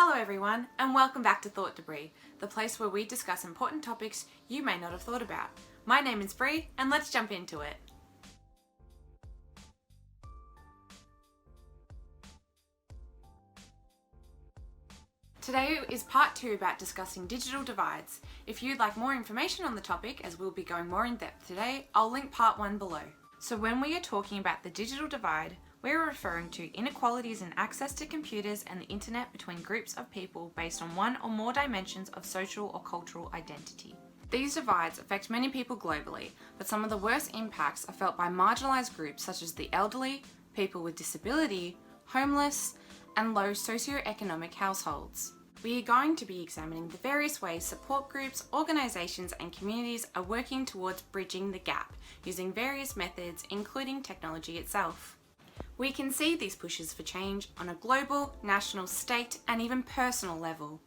Hello everyone, and welcome back to Thought Debris, the place where we discuss important topics you may not have thought about. My name is Bree, and let's jump into it. Today is part 2 about discussing digital divides. If you'd like more information on the topic, as we'll be going more in depth today, I'll link part 1 below. So when we are talking about the digital divide, we're referring to inequalities in access to computers and the internet between groups of people based on one or more dimensions of social or cultural identity. These divides affect many people globally, but some of the worst impacts are felt by marginalised groups such as the elderly, people with disability, homeless, and low socioeconomic households. We are going to be examining the various ways support groups, organisations and communities are working towards bridging the gap using various methods, including technology itself. We can see these pushes for change on a global, national, state and even personal level.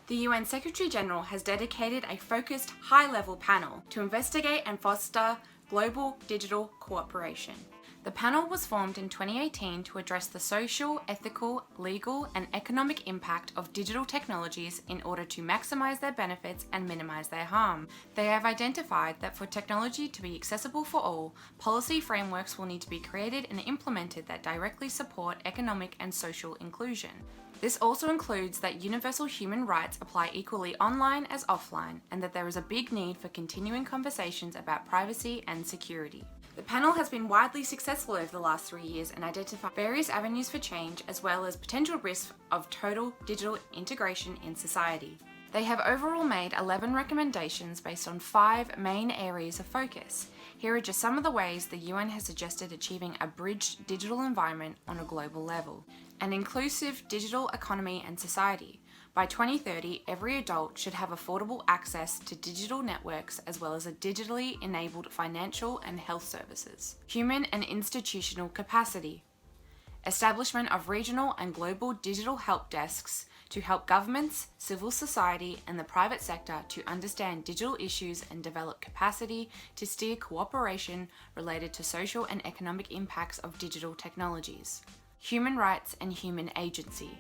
The UN Secretary-General has dedicated a focused, high-level panel to investigate and foster global digital cooperation. The panel was formed in 2018 to address the social, ethical, legal and economic impact of digital technologies in order to maximise their benefits and minimise their harm. They have identified that for technology to be accessible for all, policy frameworks will need to be created and implemented that directly support economic and social inclusion. This also includes that universal human rights apply equally online as offline, and that there is a big need for continuing conversations about privacy and security. The panel has been widely successful over the last 3 years and identified various avenues for change as well as potential risks of total digital integration in society. They have overall made 11 recommendations based on 5 main areas of focus. Here are just some of the ways the UN has suggested achieving a bridged digital environment on a global level. An inclusive digital economy and society. By 2030, every adult should have affordable access to digital networks as well as a digitally enabled financial and health services. Human and institutional capacity. Establishment of regional and global digital help desks to help governments, civil society and the private sector to understand digital issues and develop capacity to steer cooperation related to social and economic impacts of digital technologies. Human rights and human agency.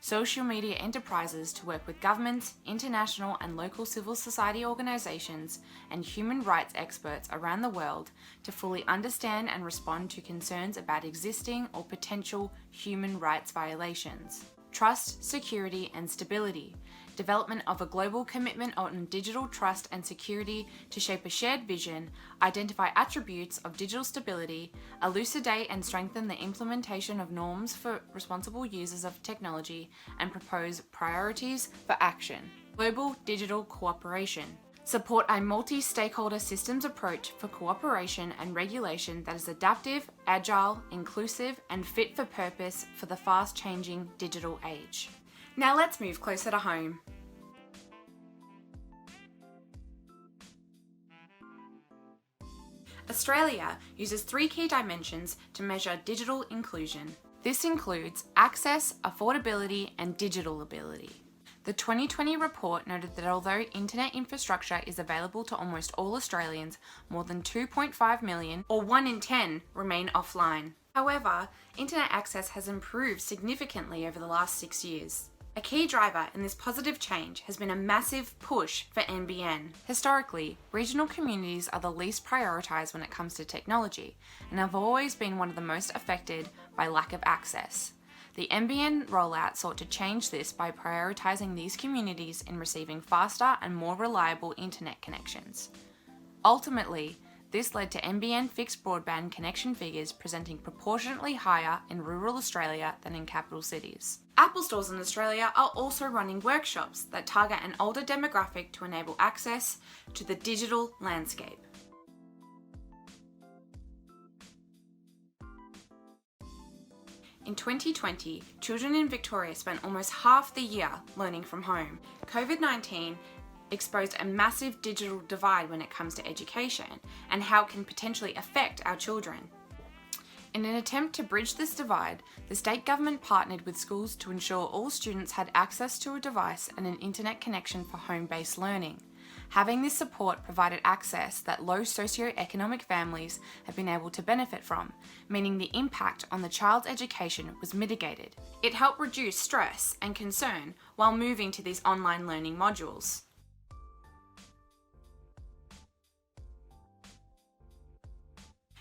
Social media enterprises to work with governments, international and local civil society organisations and human rights experts around the world to fully understand and respond to concerns about existing or potential human rights violations. Trust, security and stability. Development of a global commitment on digital trust and security to shape a shared vision, identify attributes of digital stability, elucidate and strengthen the implementation of norms for responsible users of technology, and propose priorities for action. Global digital cooperation. Support a multi-stakeholder systems approach for cooperation and regulation that is adaptive, agile, inclusive, and fit for purpose for the fast-changing digital age. Now let's move closer to home. Australia uses 3 key dimensions to measure digital inclusion. This includes access, affordability, and digital ability. The 2020 report noted that although internet infrastructure is available to almost all Australians, more than 2.5 million, or 1 in 10, remain offline. However, internet access has improved significantly over the last 6 years. A key driver in this positive change has been a massive push for NBN. Historically, regional communities are the least prioritised when it comes to technology and have always been one of the most affected by lack of access. The NBN rollout sought to change this by prioritising these communities in receiving faster and more reliable internet connections. Ultimately, this led to NBN fixed broadband connection figures presenting proportionately higher in rural Australia than in capital cities. Apple stores in Australia are also running workshops that target an older demographic to enable access to the digital landscape. In 2020, children in Victoria spent almost half the year learning from home. COVID-19 exposed a massive digital divide when it comes to education and how it can potentially affect our children. In an attempt to bridge this divide, the state government partnered with schools to ensure all students had access to a device and an internet connection for home-based learning. Having this support provided access that low socioeconomic families have been able to benefit from, meaning the impact on the child's education was mitigated. It helped reduce stress and concern while moving to these online learning modules.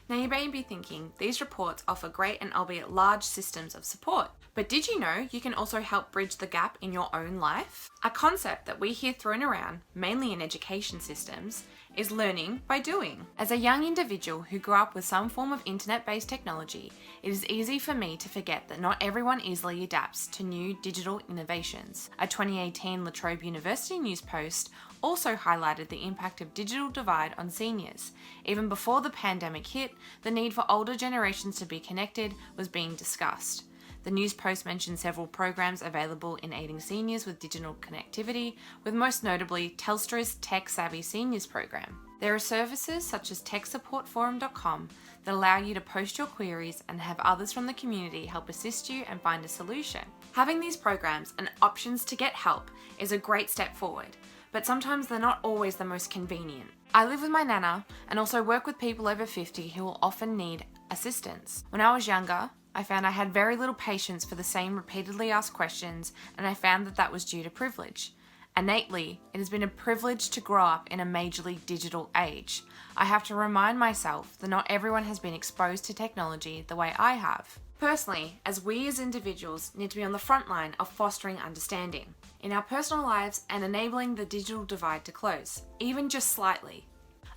Now you may be thinking, these reports offer great and albeit large systems of support. But did you know you can also help bridge the gap in your own life? A concept that we hear thrown around, mainly in education systems, is learning by doing. As a young individual who grew up with some form of internet-based technology, it is easy for me to forget that not everyone easily adapts to new digital innovations. A 2018 La Trobe University news post also highlighted the impact of digital divide on seniors. Even before the pandemic hit, the need for older generations to be connected was being discussed. The news post mentioned several programs available in aiding seniors with digital connectivity, with most notably Telstra's Tech Savvy Seniors program. There are services such as techsupportforum.com that allow you to post your queries and have others from the community help assist you and find a solution. Having these programs and options to get help is a great step forward, but sometimes they're not always the most convenient. I live with my nana and also work with people over 50 who will often need assistance. When I was younger, I found I had very little patience for the same repeatedly asked questions, and I found that was due to privilege. Innately, it has been a privilege to grow up in a majorly digital age. I have to remind myself that not everyone has been exposed to technology the way I have. Personally, as we as individuals need to be on the front line of fostering understanding in our personal lives and enabling the digital divide to close, even just slightly.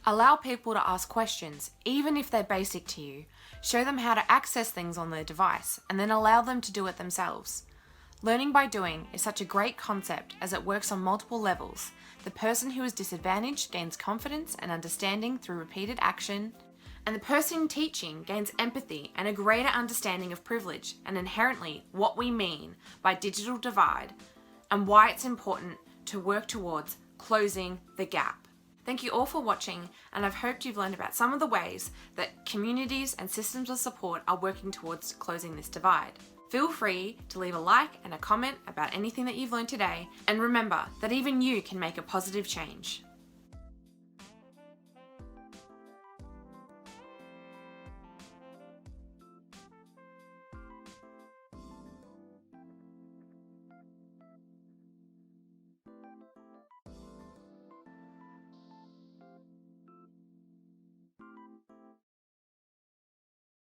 Allow people to ask questions, even if they're basic to you. Show them how to access things on their device, and then allow them to do it themselves. Learning by doing is such a great concept as it works on multiple levels. The person who is disadvantaged gains confidence and understanding through repeated action, and the person teaching gains empathy and a greater understanding of privilege and inherently what we mean by digital divide and why it's important to work towards closing the gap. Thank you all for watching, and I've hoped you've learned about some of the ways that communities and systems of support are working towards closing this divide. Feel free to leave a like and a comment about anything that you've learned today, and remember that even you can make a positive change.